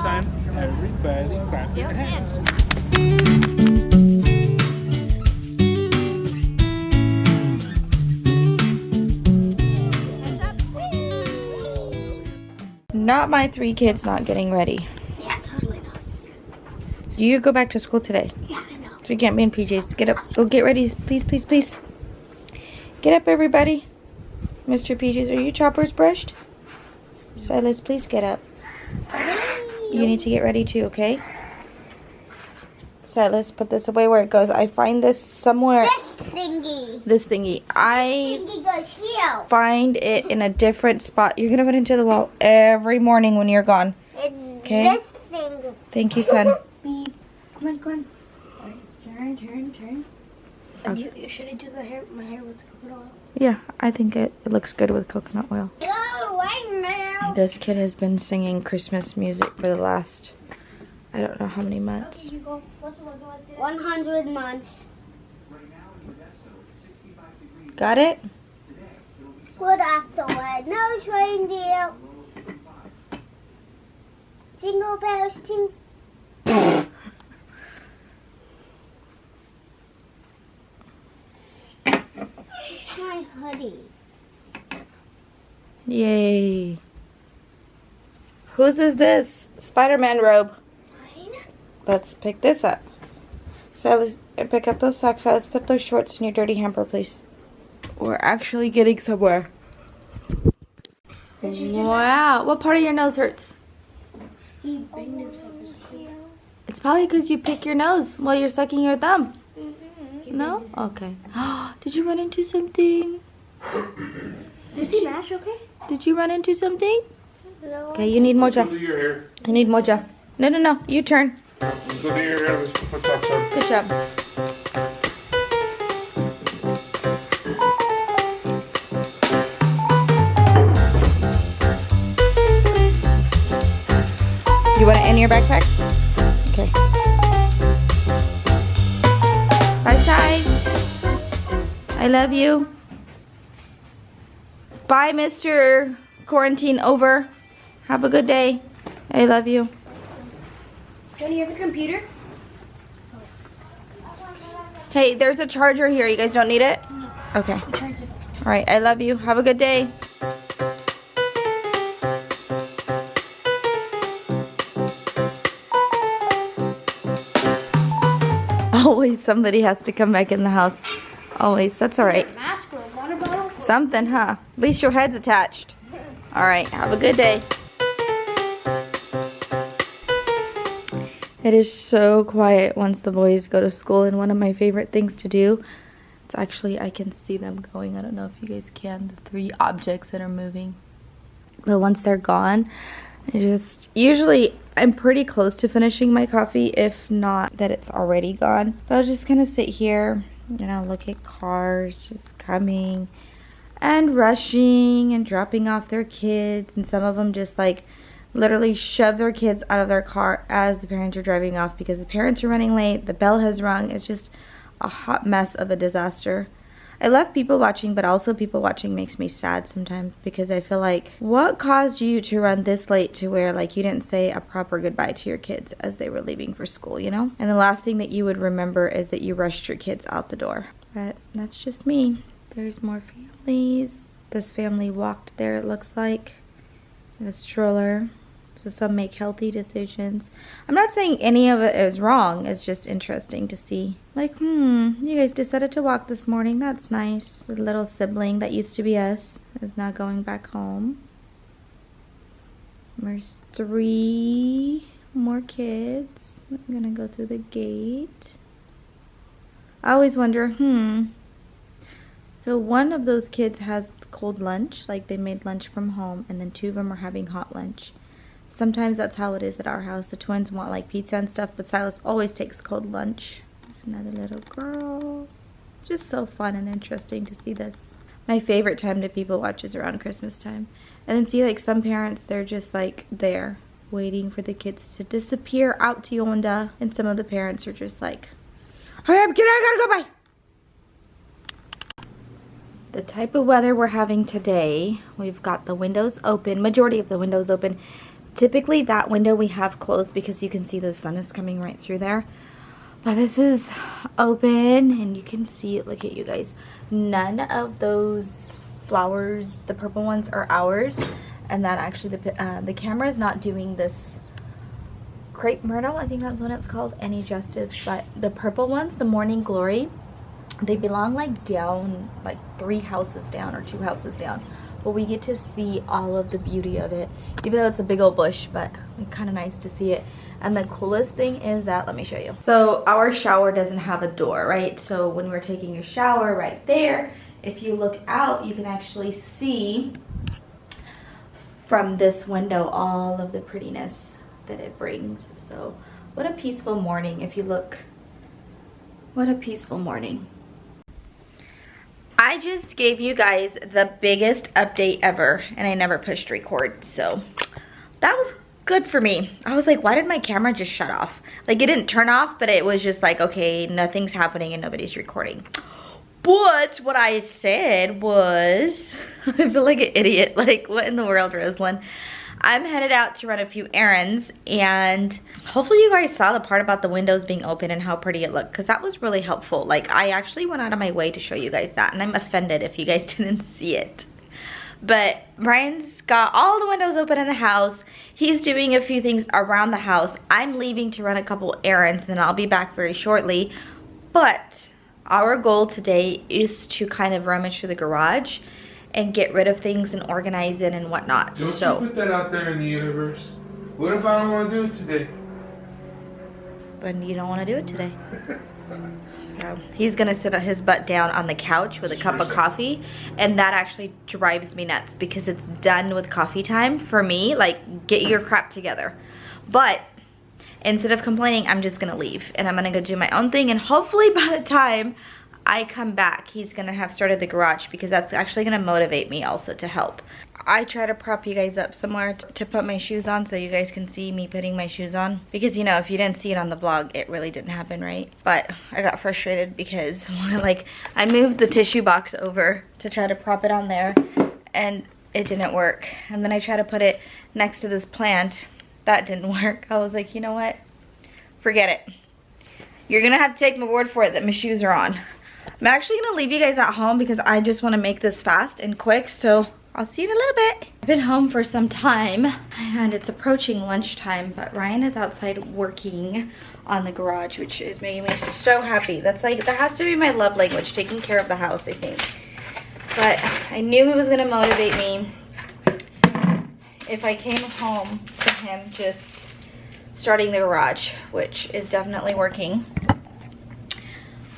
time, everybody clap your hands. Not my 3 kids not getting ready. Yeah, totally not. You go back to school today. Yeah, I know. So you can't be in PJs. Get up. Go get ready. Please, please, please. Get up, everybody. Mr. PJs, are you choppers brushed? Silas, please get up. You need to get ready too, okay? Silas, put this away where it goes. I find this somewhere. This thingy. This thingy. I Thingy goes here. find it in a different spot. You're gonna run into the wall every morning when you're gone. It's Okay. this thing. Thank you, son. Beep. Come on, come on. All right, turn. Okay. Should I do my hair with coconut oil? Yeah, I think it looks good with coconut oil. Go away now. This kid has been singing Christmas music for the last, I don't know how many months. 100 months. Got it? Put off the red nose reindeer. Jingle bells, jingle. My hoodie. Yay. Whose is this? Spider-Man robe. Mine? Let's pick this up. So let's pick up those socks. Let's put those shorts in your dirty hamper, please. We're actually getting somewhere. Wow. What part of your nose hurts? He banged himself as a kid. It's probably because you pick your nose while you're sucking your thumb. Mm-hmm. No? Okay. Did you run into something? Does he mash okay? Did you run into something? No. Okay, you need moja. Do your hair. I need moja. No. You turn. Go do your hair. Let's put socks on. Good job. You want it in your backpack? Okay. Bye, Sai. I love you. Bye, Mr. Quarantine over. Have a good day. I love you. Johnny, you have a computer? Hey, there's a charger here. You guys don't need it? Okay. All right, I love you. Have a good day. Always somebody has to come back in the house. Always. That's all right. Mask or a water bottle? Something, huh? At least your head's attached. All right, have a good day. It is so quiet once the boys go to school, and one of my favorite things to do, it's actually, I can see them going. I don't know if you guys can, the 3 objects that are moving. But once they're gone, usually I'm pretty close to finishing my coffee, if not that it's already gone. But I'll just kind of sit here, look at cars just coming and rushing and dropping off their kids, and some of them just like literally shove their kids out of their car as the parents are driving off because the parents are running late, the bell has rung. It's just a hot mess of a disaster. I love people watching, but also people watching makes me sad sometimes because I feel like, what caused you to run this late to where like you didn't say a proper goodbye to your kids as they were leaving for school, And the last thing that you would remember is that you rushed your kids out the door. But that's just me. There's more families. This family walked there, it looks like, in a stroller. So some make healthy decisions. I'm not saying any of it is wrong. It's just interesting to see. Like, you guys decided to walk this morning. That's nice. The little sibling that used to be us is now going back home. There's 3 more kids. I'm gonna go through the gate. I always wonder, So one of those kids has cold lunch, like they made lunch from home, and then 2 of them are having hot lunch. Sometimes that's how it is at our house. The twins want like pizza and stuff, but Silas always takes cold lunch. There's another little girl. Just so fun and interesting to see this. My favorite time to people watch is around Christmas time. And then see like some parents, they're just like there waiting for the kids to disappear out to Yonda. And some of the parents are just like, hurry up, get out, I gotta go, bye. The type of weather we're having today, we've got the windows open, majority of the windows open. Typically that window we have closed because you can see the sun is coming right through there. But this is open and you can see it. Look at you guys. None of those flowers, the purple ones, are ours. And that actually, the camera is not doing this crepe myrtle, I think that's what it's called, any justice. But the purple ones, the morning glory, they belong like down, like 3 houses down or 2 houses down. But we get to see all of the beauty of it, even though it's a big old bush, but it's kind of nice to see it. And the coolest thing is that, let me show you. So our shower doesn't have a door, right? So when we're taking a shower right there, if you look out, you can actually see from this window all of the prettiness that it brings. So what a peaceful morning. If you look, what a peaceful morning. I just gave you guys the biggest update ever and I never pushed record, so that was good for me. I was like, why did my camera just shut off? Like, it didn't turn off, but it was just like, okay, nothing's happening and nobody's recording. But what I said was, I feel like an idiot. Like, what in the world, Rosalind? I'm headed out to run a few errands, and hopefully you guys saw the part about the windows being open and how pretty it looked, because that was really helpful. Like, I actually went out of my way to show you guys that, and I'm offended if you guys didn't see it. But Brian's got all the windows open in the house. He's doing a few things around the house. I'm leaving to run a couple errands, and then I'll be back very shortly. But our goal today is to kind of rummage through the garage and get rid of things and organize it and whatnot. Don't so you put that out there in the universe? What if I don't want to do it today? But you don't want to do it today. So he's gonna sit his butt down on the couch with a cup of coffee, and that actually drives me nuts because it's done with coffee time for me. Like, get your crap together. But instead of complaining, I'm just gonna leave and I'm gonna go do my own thing, and hopefully by the time I come back, he's gonna have started the garage, because that's actually gonna motivate me also to help. I try to prop you guys up somewhere to put my shoes on so you guys can see me putting my shoes on, because, you know, if you didn't see it on the vlog, it really didn't happen, right? But I got frustrated because like, I moved the tissue box over to try to prop it on there and it didn't work. And then I tried to put it next to this plant. That didn't work. I was like, you know what? Forget it. You're gonna have to take my word for it that my shoes are on. I'm actually gonna leave you guys at home because I just wanna make this fast and quick, so I'll see you in a little bit. I've been home for some time and it's approaching lunchtime, but Ryan is outside working on the garage, which is making me so happy. That's like, that has to be my love language, taking care of the house, I think. But I knew he was gonna motivate me if I came home to him just starting the garage, which is definitely working.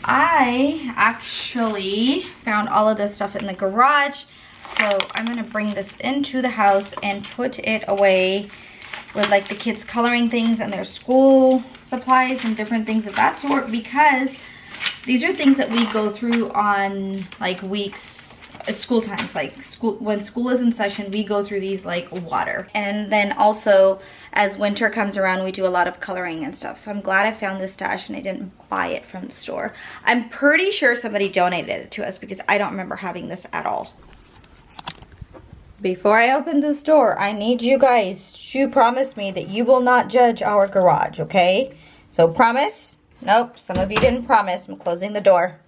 I actually found all of this stuff in the garage, so I'm gonna bring this into the house and put it away with like the kids coloring things and their school supplies and different things of that sort, because these are things that we go through on like weeks, school times, like school, when school is in session, we go through these like water. And then also as winter comes around, we do a lot of coloring and stuff. So I'm glad I found this stash and I didn't buy it from the store. I'm pretty sure somebody donated it to us because I don't remember having this at all. Before I open this door, I need you guys to promise me that you will not judge our garage, okay? So promise? Nope, some of you didn't promise. I'm closing the door.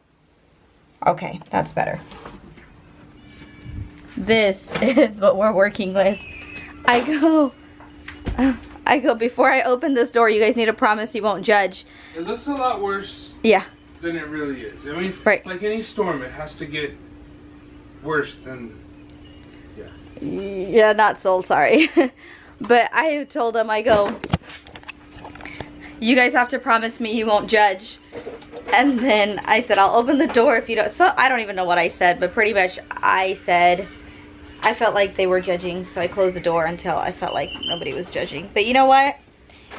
Okay, that's better. This is what we're working with. I go, before I open this door, you guys need to promise you won't judge. It looks a lot worse than it really is. I mean, like any storm, it has to get worse than, yeah, not sold, sorry. But I told them, I go, you guys have to promise me you won't judge. And then I said, I'll open the door if you don't. So I don't even know what I said, but pretty much I said, I felt like they were judging, so I closed the door until I felt like nobody was judging. But you know what?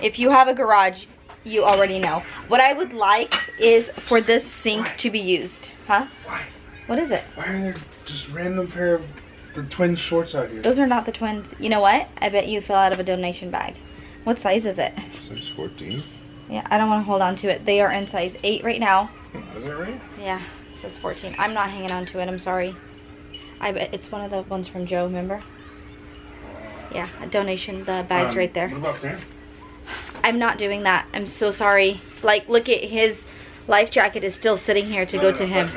If you have a garage, you already know. What I would like is for this sink to be used. Huh? Why? What is it? Why are there just random pair of the twin shorts out here? Those are not the twins. You know what? I bet you fell out of a donation bag. What size is it? Size 14. Yeah, I don't want to hold on to it. They are in size 8 right now. Is that right? Yeah, it says 14. I'm not hanging on to it. I'm sorry. I bet it's one of the ones from Joe, remember? Yeah, a donation. The bag's right there. What about Sam? I'm not doing that. I'm so sorry. Like, look at his life jacket is still sitting here to go to him.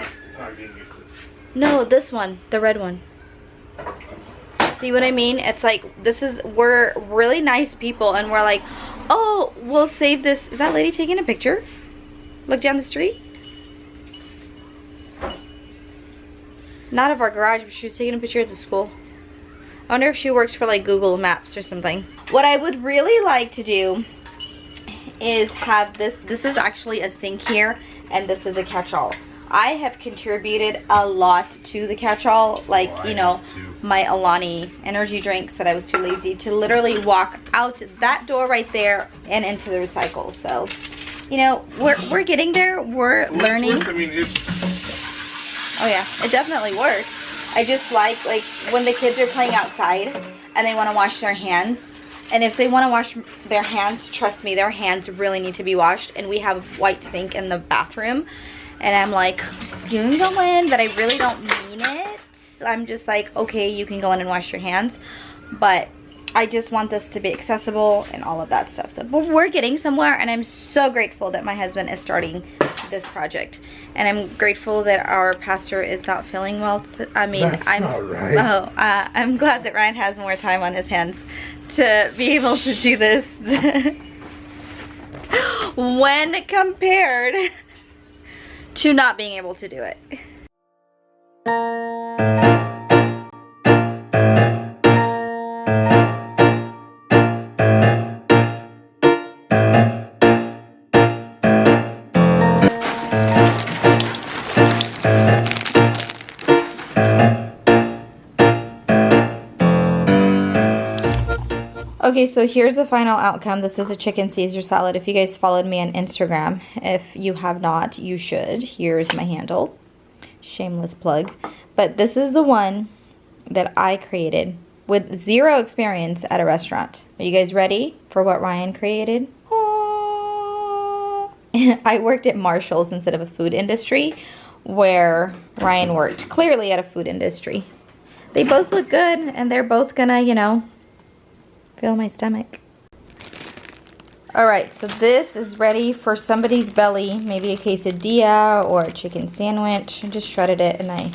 No, this one, the red one. See what I mean? It's like, we're really nice people, and we're like, oh, we'll save this. Is that lady taking a picture? Look down the street. Not of our garage, but she was taking a picture at the school. I wonder if she works for like Google Maps or something. What I would really like to do is have this. This is actually a sink here, and this is a catch-all. I have contributed a lot to the catch-all, like, you know, my Alani energy drinks that I was too lazy to literally walk out that door right there and into the recycle. So, you know, we're getting there. We're learning. I mean, Oh yeah, it definitely works. I just like when the kids are playing outside and they want to wash their hands. And if they want to wash their hands, trust me, their hands really need to be washed. And we have a white sink in the bathroom. And I'm like, you can go in, but I really don't mean it. I'm just like, okay, you can go in and wash your hands. But I just want this to be accessible and all of that stuff. So, but we're getting somewhere, and I'm so grateful that my husband is starting this project. And I'm grateful that our pastor is not feeling well. I'm not right. I'm glad that Ryan has more time on his hands to be able to do this when compared to not being able to do it. Okay, so here's the final outcome. This is a chicken Caesar salad. If you guys followed me on Instagram, if you have not, you should. Here's my handle. Shameless plug. But this is the one that I created with zero experience at a restaurant. Are you guys ready for what Ryan created? I worked at Marshall's instead of a food industry, where Ryan worked clearly at a food industry. They both look good, and they're both gonna, you know, fill my stomach. Alright, so this is ready for somebody's belly. Maybe a quesadilla or a chicken sandwich. I just shredded it, and I'm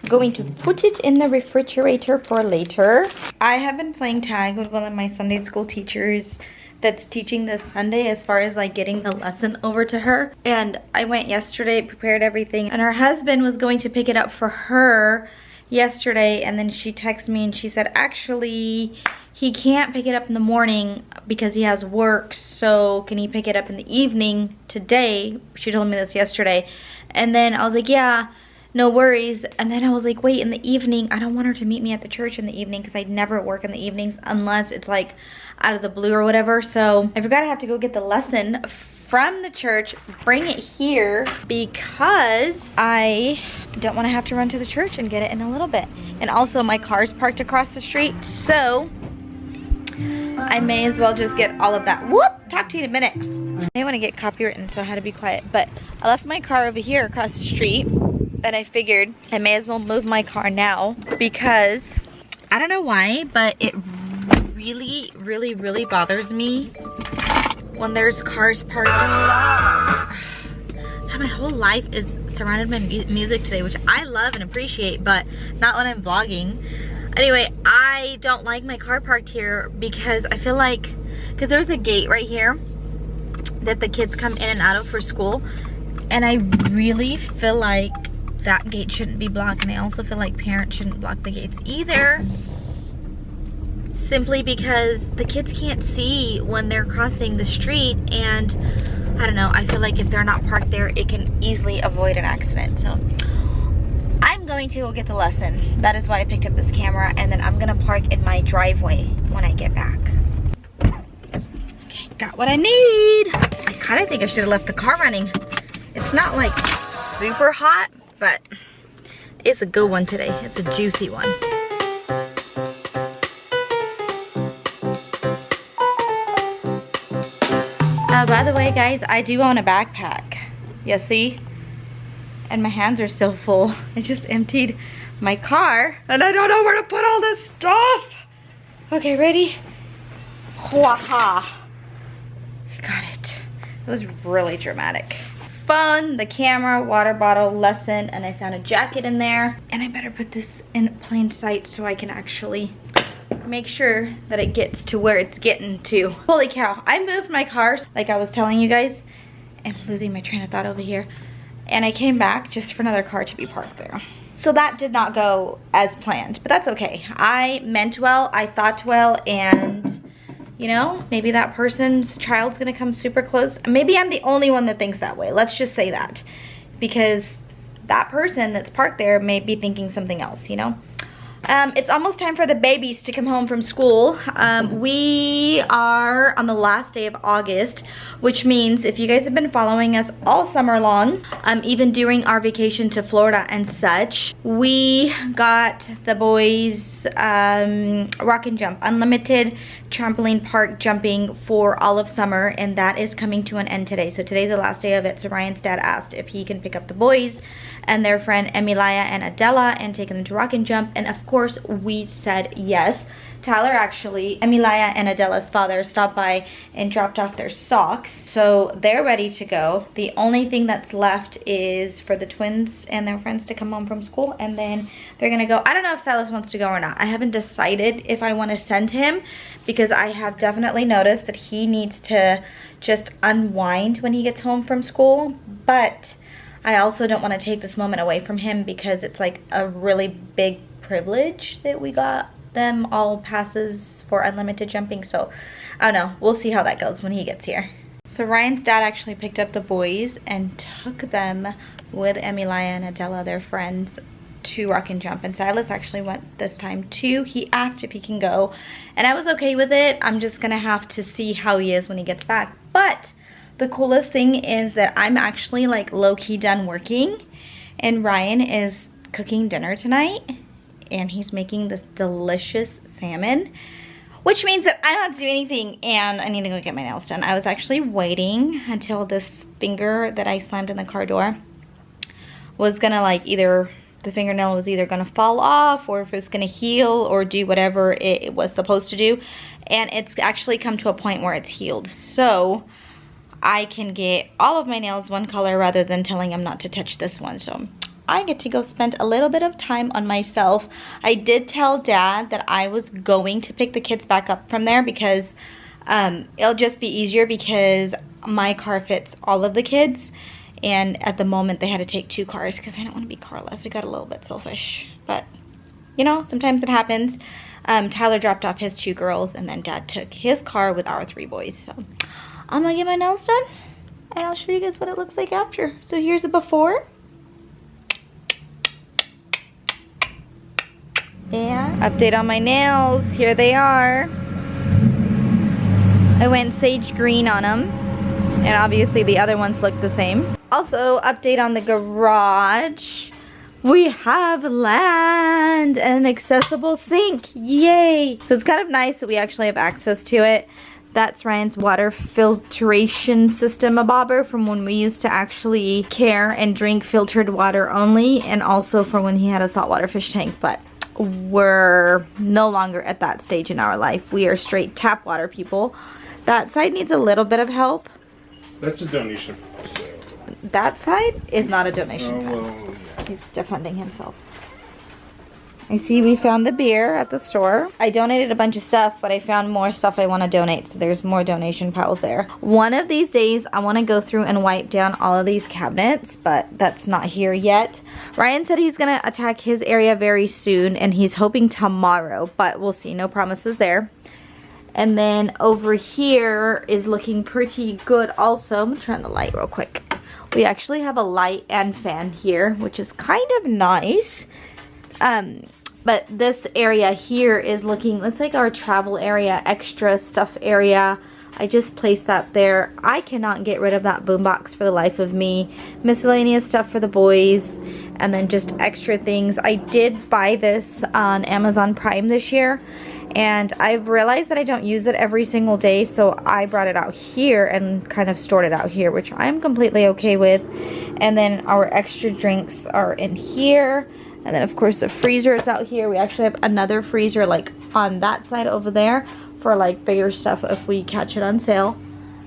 going to put it in the refrigerator for later. I have been playing tag with one of my Sunday school teachers that's teaching this Sunday, as far as like getting the lesson over to her. And I went yesterday, prepared everything, and her husband was going to pick it up for her yesterday, and then she texted me and she said, actually, he can't pick it up in the morning because he has work, so can he pick it up in the evening today? She told me this yesterday. And then I was like, yeah, no worries. And then I was like, wait, in the evening, I don't want her to meet me at the church in the evening, because I never work in the evenings unless it's like out of the blue or whatever. So I forgot I have to go get the lesson from the church, bring it here, because I don't want to have to run to the church and get it in a little bit. And also my car's parked across the street, so I may as well just get all of that. Whoop! Talk to you in a minute. I didn't want to get copywritten, so I had to be quiet. But I left my car over here across the street, and I figured I may as well move my car now, because I don't know why, but it really, really, really bothers me when there's cars parked. My whole life is surrounded by music today, which I love and appreciate, but not when I'm vlogging. Anyway, I don't like my car parked here, because I feel like, because there's a gate right here that the kids come in and out of for school, and I really feel like that gate shouldn't be blocked, and I also feel like parents shouldn't block the gates either, simply because the kids can't see when they're crossing the street, and I don't know, I feel like if they're not parked there, it can easily avoid an accident. So I'm going to go get the lesson. That is why I picked up this camera, and then I'm gonna park in my driveway when I get back. Okay, got what I need. I kind of think I should have left the car running. It's not like super hot, but it's a good one today. It's a juicy one. By the way, guys, I do own a backpack. You see? And my hands are still full. I just emptied my car, and I don't know where to put all this stuff. Okay, ready? Waha. Got it. It was really dramatic. Phone, the camera, water bottle, lesson, and I found a jacket in there. And I better put this in plain sight so I can actually make sure that it gets to where it's getting to. Holy cow, I moved my cars like I was telling you guys. I'm losing my train of thought over here. And I came back just for another car to be parked there. So that did not go as planned, but that's okay. I meant well, I thought well, and you know, maybe that person's child's gonna come super close. Maybe I'm the only one that thinks that way. Let's just say that. Because that person that's parked there may be thinking something else, you know? It's almost time for the babies to come home from school. We are on the last day of August, which means if you guys have been following us all summer long, even during our vacation to Florida and such, we got the boys rock and jump, unlimited trampoline park jumping for all of summer, and that is coming to an end today. So today's the last day of it. So Ryan's dad asked if he can pick up the boys and their friend Emilia and Adela and take them to rock and jump, and of course we said yes. Tyler actually, Emilia and Adela's father, stopped by and dropped off their socks, so they're ready to go. The only thing that's left is for the twins and their friends to come home from school, and then they're gonna go. I don't know if Silas wants to go or not. I haven't decided if I want to send him, because I have definitely noticed that he needs to just unwind when he gets home from school, but I also don't want to take this moment away from him because it's like a really big privilege that we got them all passes for unlimited jumping. So I don't know, we'll see how that goes when he gets here. So Ryan's dad actually picked up the boys and took them with Emilia and Adela, their friends, to rock and jump, and Silas actually went this time too. He asked if he can go, and I was okay with it. I'm just gonna have to see how he is when he gets back. But the coolest thing is that I'm actually like low-key done working, and Ryan is cooking dinner tonight, and he's making this delicious salmon, which means that I don't have to do anything, and I need to go get my nails done. I was actually waiting until this finger that I slammed in the car door was gonna like either, the fingernail was either gonna fall off or if it was gonna heal or do whatever it was supposed to do, and it's actually come to a point where it's healed. So I can get all of my nails one color rather than telling him not to touch this one. So I get to go spend a little bit of time on myself. I did tell Dad that I was going to pick the kids back up from there because it'll just be easier because my car fits all of the kids, and at the moment they had to take 2 cars because I don't want to be carless. I got a little bit selfish, but you know, sometimes it happens. Tyler dropped off his 2 girls, and then Dad took his car with our 3 boys. So I'm gonna get my nails done, and I'll show you guys what it looks like after. So here's a before. And update on my nails. Here they are. I went sage green on them, and obviously the other ones look the same. Also, update on the garage. We have land and an accessible sink. Yay! So it's kind of nice that we actually have access to it. That's Ryan's water filtration system, a bobber from when we used to actually care and drink filtered water only, and also for when he had a saltwater fish tank, but we're no longer at that stage in our life. We are straight tap water people. That side needs a little bit of help. That's a donation. So. That side is not a donation. Well, yeah. He's defending himself. I see we found the beer at the store. I donated a bunch of stuff, but I found more stuff I want to donate, so there's more donation piles there. One of these days, I want to go through and wipe down all of these cabinets, but that's not here yet. Ryan said he's going to attack his area very soon, and he's hoping tomorrow, but we'll see. No promises there. And then over here is looking pretty good also. I'm going to turn the light real quick. We actually have a light and fan here, which is kind of nice. But this area here is looking, it's like our travel area, extra stuff area. I just placed that there. I cannot get rid of that boombox for the life of me. Miscellaneous stuff for the boys, and then just extra things. I did buy this on Amazon Prime this year, and I've realized that I don't use it every single day, so I brought it out here and kind of stored it out here, which I'm completely okay with. And then our extra drinks are in here. And then of course the freezer is out here. We actually have another freezer like on that side over there for like bigger stuff if we catch it on sale.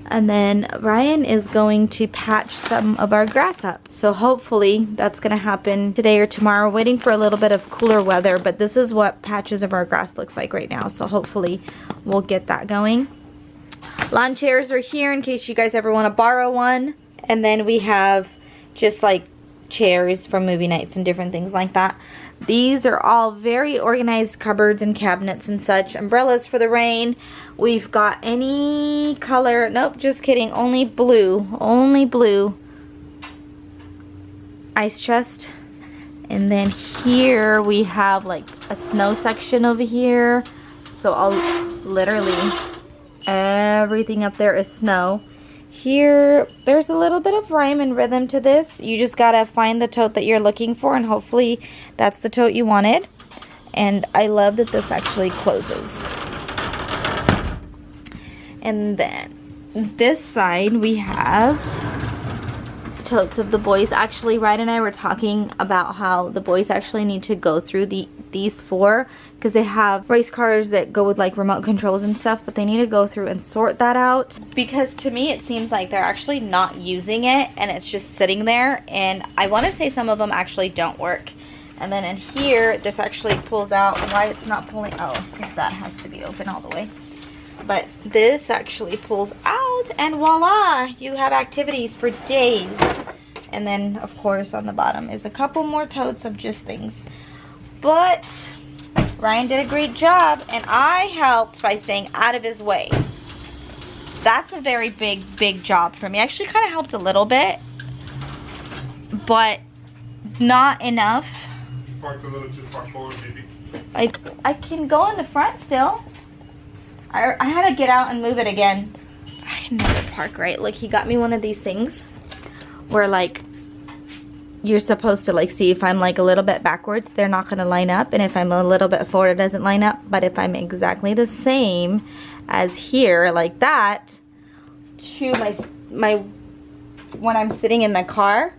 And then Ryan is going to patch some of our grass up. So hopefully that's gonna happen today or tomorrow. We're waiting for a little bit of cooler weather, but this is what patches of our grass looks like right now. So hopefully we'll get that going. Lawn chairs are here in case you guys ever wanna borrow one. And then we have just like chairs for movie nights and different things like that. These are all very organized cupboards and cabinets and such. Umbrellas for the rain. We've got any color, nope, just kidding, only blue ice chest. And then here we have like a snow section over here. So all literally everything up there is snow. Here, there's a little bit of rhyme and rhythm to this. You just gotta find the tote that you're looking for, and hopefully that's the tote you wanted. And I love that this actually closes. And then this side we have totes of the boys. Actually, Ryan and I were talking about how the boys actually need to go through these four because they have race cars that go with like remote controls and stuff, but they need to go through and sort that out because to me it seems like they're actually not using it and it's just sitting there, and I want to say some of them actually don't work. And then in here this actually pulls out. Why it's not pulling? Oh, because that has to be open all the way. But this actually pulls out and voila, you have activities for days. And then of course on the bottom is a couple more totes of just things. But Ryan did a great job and I helped by staying out of his way. That's a very big job for me. I actually kind of helped a little bit, but not enough. Parked a little too far forward, maybe. I can go in the front still. I had to get out and move it again. I can never park right. Look, he got me one of these things where like you're supposed to like see if I'm like a little bit backwards, they're not going to line up, and if I'm a little bit forward, it doesn't line up. But if I'm exactly the same as here like that to my when I'm sitting in the car,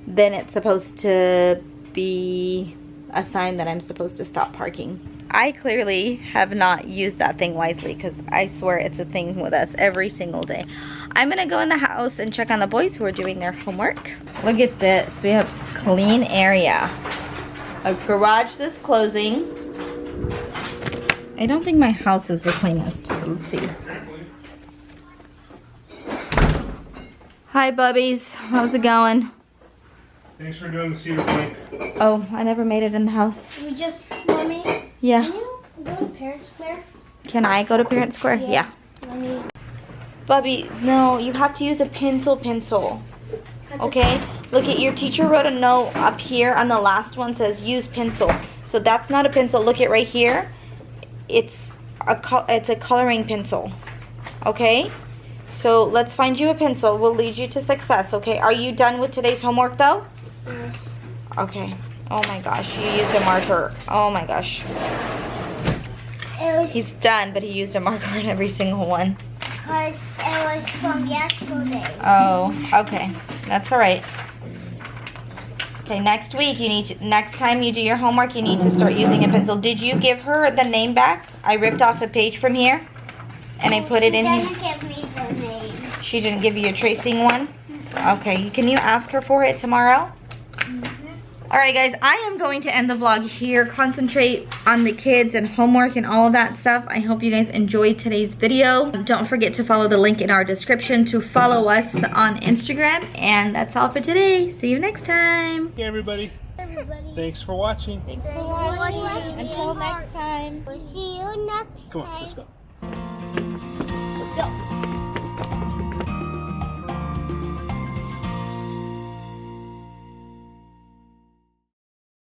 then it's supposed to be a sign that I'm supposed to stop parking. I clearly have not used that thing wisely because I swear it's a thing with us every single day. I'm gonna go in the house and check on the boys who are doing their homework. Look at this, we have clean area. A garage that's closing. I don't think my house is the cleanest, so let's see. Hi bubbies, how's it going? Thanks for doing the cedar plank. Oh, I never made it in the house. We just, Mommy, Yeah. can you go to Parent Square? Can I go to Parent Square? Yeah. Mommy. Bubby, no, you have to use a pencil. Okay? Look at your teacher wrote a note up here on the last one says use pencil. So that's not a pencil. Look at right here. It's a coloring pencil. Okay? So let's find you a pencil. We'll lead you to success. Okay? Are you done with today's homework though? Yes. Okay. Oh my gosh, you used a marker. Oh my gosh. He's done, but he used a marker in every single one. Because it was from yesterday. Oh, okay. That's all right. Okay, next week next time you do your homework, you need to start using a pencil. Did you give her the name back? I ripped off a page from here and I put it in here. She didn't give me the name. She didn't give you a tracing one? Okay, can you ask her for it tomorrow? Alright guys, I am going to end the vlog here. Concentrate on the kids and homework and all of that stuff. I hope you guys enjoyed today's video. Don't forget to follow the link in our description to follow us on Instagram. And that's all for today. See you next time. Hey everybody. Thanks for watching. Thanks for watching. Until next time. We'll see you next time. Come on, let's go. Let's go.